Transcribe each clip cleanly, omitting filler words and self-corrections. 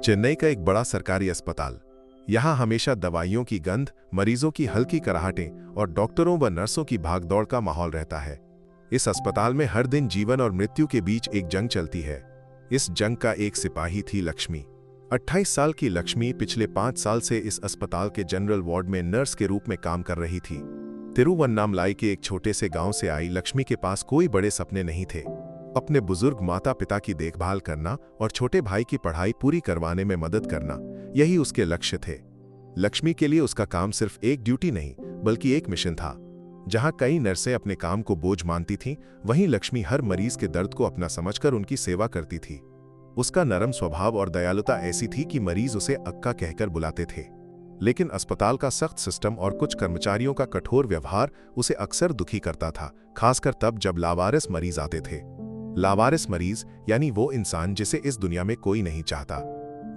चेन्नई का एक बड़ा सरकारी अस्पताल। यहाँ हमेशा दवाइयों की गंध, मरीजों की हल्की कराहटें और डॉक्टरों व नर्सों की भागदौड़ का माहौल रहता है। इस अस्पताल में हर दिन जीवन और मृत्यु के बीच एक जंग चलती है। इस जंग का एक सिपाही थी लक्ष्मी। 28 साल की लक्ष्मी पिछले 5 साल से इस अस्पताल के जनरल वार्ड में नर्स के रूप में काम कर रही थी। तिरुवन्नामलाई के एक छोटे से गांव से आई लक्ष्मी के पास कोई बड़े सपने नहीं थे। अपने बुजुर्ग माता पिता की देखभाल करना और छोटे भाई की पढ़ाई पूरी करवाने में मदद करना, यही उसके लक्ष्य थे। लक्ष्मी के लिए उसका काम सिर्फ एक ड्यूटी नहीं बल्कि एक मिशन था। जहां कई नर्सें अपने काम को बोझ मानती थीं, वहीं लक्ष्मी हर मरीज के दर्द को अपना समझकर उनकी सेवा करती थी। उसका नरम स्वभाव और दयालुता ऐसी थी कि मरीज उसे अक्का कहकर बुलाते थे। लेकिन अस्पताल का सख्त सिस्टम और कुछ कर्मचारियों का कठोर व्यवहार उसे अक्सर दुखी करता था, खासकर तब जब लावारिस मरीज आते थे। लावारिस मरीज यानी वो इंसान जिसे इस दुनिया में कोई नहीं चाहता।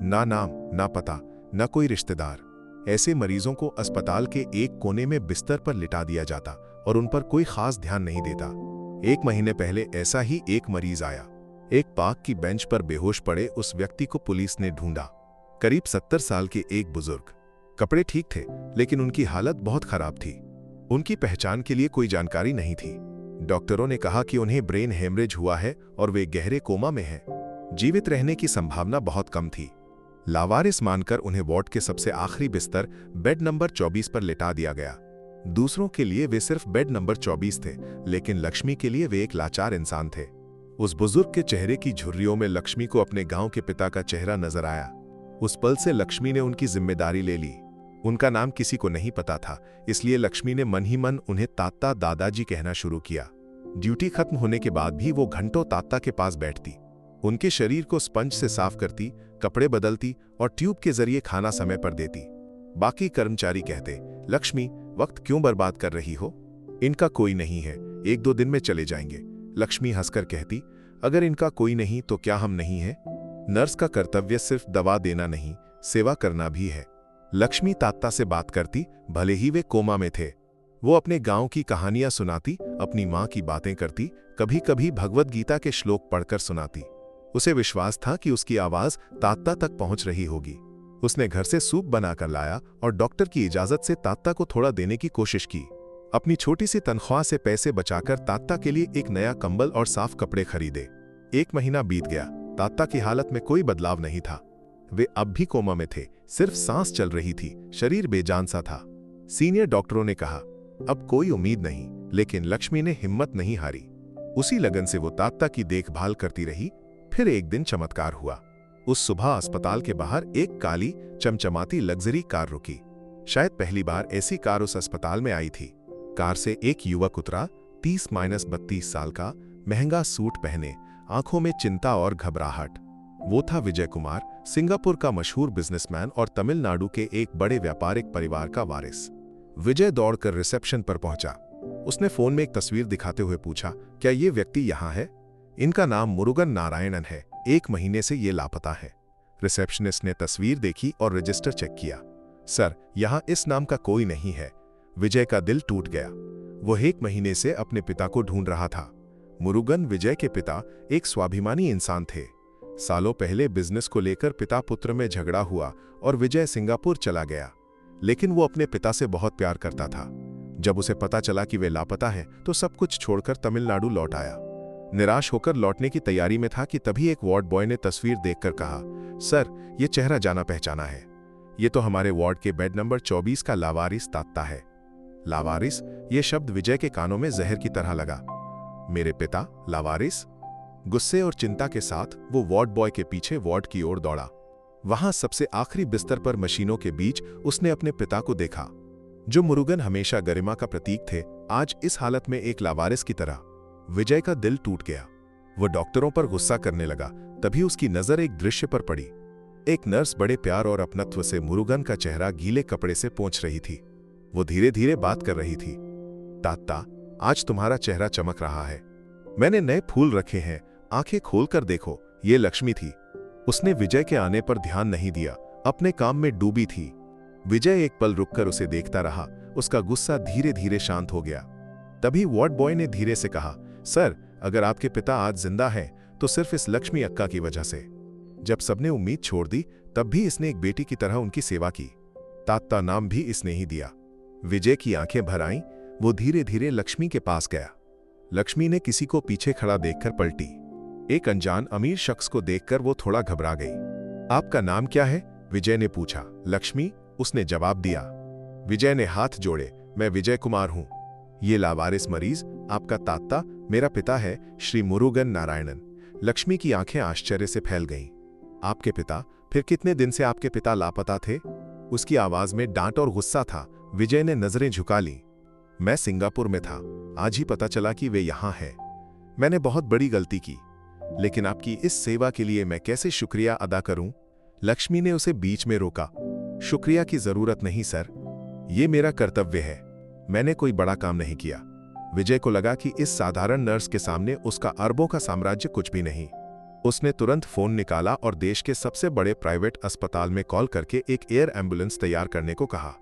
ना नाम, ना पता, ना कोई रिश्तेदार। ऐसे मरीजों को अस्पताल के एक कोने में बिस्तर पर लिटा दिया जाता और उन पर कोई खास ध्यान नहीं देता। 1 महीने पहले ऐसा ही एक मरीज आया। एक पार्क की बेंच पर बेहोश पड़े उस व्यक्ति को पुलिस ने ढूंढा। करीब 70 साल के एक बुजुर्ग। कपड़े ठीक थे लेकिन उनकी हालत बहुत खराब थी। उनकी पहचान के लिए कोई जानकारी नहीं थी। डॉक्टरों ने कहा कि उन्हें ब्रेन हेमरेज हुआ है और वे गहरे कोमा में हैं। जीवित रहने की संभावना बहुत कम थी। लावारिस मानकर उन्हें वार्ड के सबसे आखिरी बिस्तर बेड नंबर 24 पर लिटा दिया गया। दूसरों के लिए वे सिर्फ बेड नंबर 24 थे, लेकिन लक्ष्मी के लिए वे एक लाचार इंसान थे। उस बुजुर्ग के चेहरे की झुर्रियों में लक्ष्मी को अपने गांव के पिता का चेहरा नजर आया। उस पल से लक्ष्मी ने उनकी जिम्मेदारी ले ली। उनका नाम किसी को नहीं पता था, इसलिए लक्ष्मी ने मन ही मन उन्हें तात्ता दादाजी कहना शुरू किया। ड्यूटी खत्म होने के बाद भी वो घंटों तात्ता के पास बैठती, उनके शरीर को स्पंज से साफ करती, कपड़े बदलती और ट्यूब के जरिए खाना समय पर देती। बाकी कर्मचारी कहते, लक्ष्मी वक्त क्यों बर्बाद कर रही हो, इनका कोई नहीं है, 1-2 दिन में चले जाएंगे। लक्ष्मी हंसकर कहती, अगर इनका कोई नहीं तो क्या हम नहीं हैं? नर्स का कर्तव्य सिर्फ दवा देना नहीं, सेवा करना भी है। लक्ष्मी तात्ता से बात करती, भले ही वे कोमा में थे। वो अपने गांव की कहानियां सुनाती, अपनी मां की बातें करती, कभी कभी भगवद गीता के श्लोक पढ़कर सुनाती। उसे विश्वास था कि उसकी आवाज तात्ता तक पहुंच रही होगी। उसने घर से सूप बनाकर लाया और डॉक्टर की इजाजत से तात्ता को थोड़ा देने की कोशिश की। अपनी छोटी सी तनख्वाह से पैसे बचाकर तात्ता के लिए एक नया कंबल और साफ कपड़े खरीदे। 1 महीना बीत गया। तात्ता की हालत में कोई बदलाव नहीं था। वे अब भी कोमा में थे, सिर्फ सांस चल रही थी, शरीर बेजान सा था। सीनियर डॉक्टरों ने कहा, अब कोई उम्मीद नहीं, लेकिन लक्ष्मी ने हिम्मत नहीं हारी। उसी लगन से वो तात्ता की देखभाल करती रही। फिर एक दिन चमत्कार हुआ। उस सुबह अस्पताल के बाहर एक काली चमचमाती लग्जरी कार रुकी। शायद पहली बार ऐसी कार उस अस्पताल में आई थी। कार से एक युवक उतरा, 30-32 साल का, महंगा सूट पहने, आंखों में चिंता और घबराहट। वो था विजय कुमार, सिंगापुर का मशहूर बिजनेसमैन और तमिलनाडु के एक बड़े व्यापारिक परिवार का वारिस। विजय दौड़कर रिसेप्शन पर पहुंचा। उसने फोन में एक तस्वीर दिखाते हुए पूछा, क्या ये व्यक्ति यहाँ है? इनका नाम मुरुगन नारायणन है, 1 महीने से ये लापता है। रिसेप्शनिस्ट ने तस्वीर देखी और रजिस्टर चेक किया। सर, यहाँ इस नाम का कोई नहीं है। विजय का दिल टूट गया। वो 1 महीने से अपने पिता को ढूंढ रहा था। मुरुगन विजय के पिता एक स्वाभिमानी इंसान थे। सालों पहले बिजनेस को लेकर पिता पुत्र में झगड़ा हुआ और विजय सिंगापुर चला गया। लेकिन वो अपने पिता से बहुत प्यार करता था। जब उसे पता चला कि वे लापता हैं, तो सब कुछ छोड़कर तमिलनाडु लौट आया। निराश होकर लौटने की तैयारी में था कि तभी एक वार्ड बॉय ने तस्वीर देखकर कहा, सर, ये चेहरा जाना पहचाना है। ये तो हमारे वार्ड के बेड नंबर 24 का लावारिस तात्ता है। लावारिस, ये शब्द विजय के कानों में जहर की तरह लगा। मेरे पिता लावारिस? गुस्से और चिंता के साथ वो वार्ड बॉय के पीछे वार्ड की ओर दौड़ा। वहां सबसे आखिरी बिस्तर पर मशीनों के बीच उसने अपने पिता को देखा। जो मुरुगन हमेशा गरिमा का प्रतीक थे, आज इस हालत में एक लावारिस की तरह। विजय का दिल टूट गया। वो डॉक्टरों पर गुस्सा करने लगा। तभी उसकी नजर एक दृश्य पर पड़ी। एक नर्स बड़े प्यार और अपनत्व से मुरुगन का चेहरा गीले कपड़े से पोंछ रही थी। वो धीरे धीरे बात कर रही थी, तात्ता, आज तुम्हारा चेहरा चमक रहा है। मैंने नए फूल रखे हैं, आंखें खोलकर देखो, ये लक्ष्मी थी। उसने विजय के आने पर ध्यान नहीं दिया, अपने काम में डूबी थी। विजय एक पल रुककर उसे देखता रहा। उसका गुस्सा धीरे धीरे शांत हो गया। तभी वार्ड बॉय ने धीरे से कहा, सर, अगर आपके पिता आज जिंदा हैं तो सिर्फ इस लक्ष्मी अक्का की वजह से। जब सबने उम्मीद छोड़ दी तब भी इसने एक बेटी की तरह उनकी सेवा की। तात्ता नाम भी इसने ही दिया। विजय की आंखें भर आईं। वो धीरे धीरे लक्ष्मी के पास गया। लक्ष्मी ने किसी को पीछे खड़ा देखकर पलटी। एक अनजान अमीर शख्स को देखकर वो थोड़ा घबरा गई। आपका नाम क्या है? विजय ने पूछा। लक्ष्मी, उसने जवाब दिया। विजय ने हाथ जोड़े। मैं विजय कुमार हूं। ये लावारिस मरीज आपका तात्ता मेरा पिता है, श्री मुरुगन नारायणन। लक्ष्मी की आंखें आश्चर्य से फैल गईं। आपके पिता? फिर कितने दिन से आपके पिता लापता थे? उसकी आवाज में डांट और गुस्सा था। विजय ने नजरें झुका ली। मैं सिंगापुर में था, आज ही पता चला कि वे यहां हैं। मैंने बहुत बड़ी गलती की, लेकिन आपकी इस सेवा के लिए मैं कैसे शुक्रिया अदा करूं? लक्ष्मी ने उसे बीच में रोका। शुक्रिया की जरूरत नहीं सर, ये मेरा कर्तव्य है। मैंने कोई बड़ा काम नहीं किया। विजय को लगा कि इस साधारण नर्स के सामने उसका अरबों का साम्राज्य कुछ भी नहीं। उसने तुरंत फोन निकाला और देश के सबसे बड़े प्राइवेट अस्पताल में कॉल करके एक एयर एम्बुलेंस तैयार करने को कहा।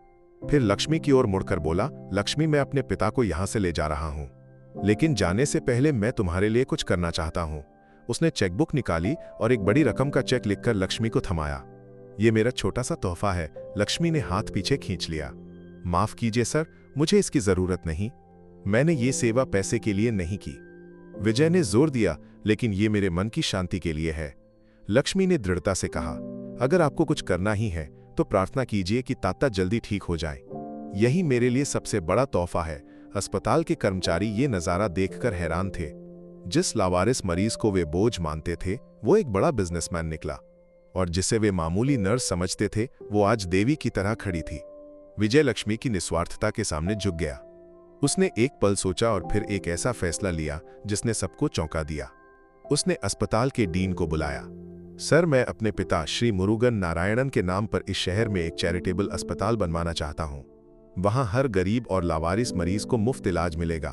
फिर लक्ष्मी की ओर मुड़कर बोला, लक्ष्मी, मैं अपने पिता को यहां से ले जा रहा हूं, लेकिन जाने से पहले मैं तुम्हारे लिए कुछ करना चाहता हूं। उसने चेकबुक निकाली और एक बड़ी रकम का चेक लिखकर लक्ष्मी को थमाया। यह मेरा छोटा सा तोहफा है। लक्ष्मी ने हाथ पीछे खींच लिया। माफ कीजिए सर, मुझे इसकी जरूरत नहीं। मैंने ये सेवा पैसे के लिए नहीं की। विजय ने जोर दिया, लेकिन ये मेरे मन की शांति के लिए है। लक्ष्मी ने दृढ़ता से कहा, अगर आपको कुछ करना ही है तो प्रार्थना कीजिए कि तात्ता जल्दी ठीक हो जाए। यही मेरे लिए सबसे बड़ा तोहफा है। अस्पताल के कर्मचारी ये नजारा देखकर हैरान थे। जिस लावारिस मरीज को वे बोझ मानते थे, वो एक बड़ा बिजनेसमैन निकला, और जिसे वे मामूली नर्स समझते थे, वो आज देवी की तरह खड़ी थी। विजय लक्ष्मी की निस्वार्थता के सामने झुक गया। उसने एक पल सोचा और फिर एक ऐसा फैसला लिया जिसने सबको चौंका दिया। उसने अस्पताल के डीन को बुलाया। सर, मैं अपने पिता श्री मुरुगन नारायणन के नाम पर इस शहर में एक चैरिटेबल अस्पताल बनवाना चाहता हूं। वहां हर गरीब और लावारिस मरीज को मुफ्त इलाज मिलेगा।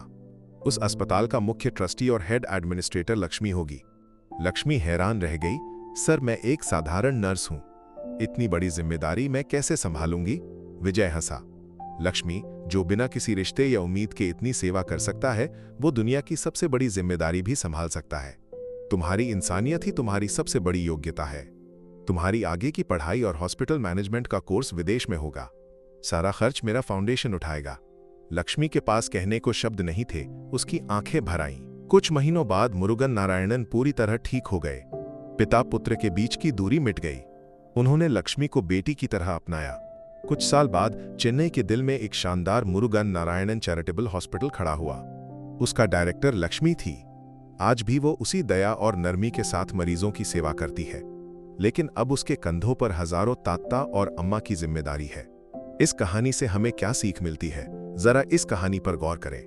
उस अस्पताल का मुख्य ट्रस्टी और हेड एडमिनिस्ट्रेटर लक्ष्मी होगी। लक्ष्मी हैरान रह गई। सर, मैं एक साधारण नर्स हूं, इतनी बड़ी जिम्मेदारी मैं कैसे संभालूंगी? विजय हंसा। लक्ष्मी, जो बिना किसी रिश्ते या उम्मीद के इतनी सेवा कर सकता है, वो दुनिया की सबसे बड़ी जिम्मेदारी भी संभाल सकता है। तुम्हारी इंसानियत ही तुम्हारी सबसे बड़ी योग्यता है। तुम्हारी आगे की पढ़ाई और हॉस्पिटल मैनेजमेंट का कोर्स विदेश में होगा। सारा खर्च मेरा फाउंडेशन उठाएगा। लक्ष्मी के पास कहने को शब्द नहीं थे। उसकी आंखें भर आईं। कुछ महीनों बाद मुरुगन नारायणन पूरी तरह ठीक हो गए। पिता पुत्र के बीच की दूरी मिट गई। उन्होंने लक्ष्मी को बेटी की तरह अपनाया। कुछ साल बाद चेन्नई के दिल में एक शानदार मुरुगन नारायणन चैरिटेबल हॉस्पिटल खड़ा हुआ। उसका डायरेक्टर लक्ष्मी थी। आज भी वो उसी दया और नरमी के साथ मरीजों की सेवा करती है, लेकिन अब उसके कंधों पर हजारों तात्ता और अम्मा की जिम्मेदारी है। इस कहानी से हमें क्या सीख मिलती है? जरा इस कहानी पर गौर करें।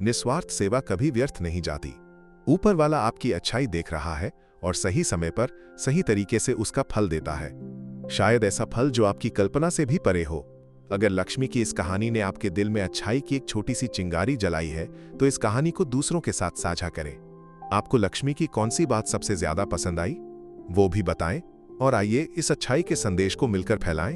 निस्वार्थ सेवा कभी व्यर्थ नहीं जाती। ऊपर वाला आपकी अच्छाई देख रहा है और सही समय पर सही तरीके से उसका फल देता है। शायद ऐसा फल जो आपकी कल्पना से भी परे हो। अगर लक्ष्मी की इस कहानी ने आपके दिल में अच्छाई की एक छोटी सी चिंगारी जलाई है, तो इस कहानी को दूसरों के साथ साझा करें। आपको लक्ष्मी की कौन सी बात सबसे ज्यादा पसंद आई, वो भी बताएं, और आइए इस अच्छाई के संदेश को मिलकर फैलाएं।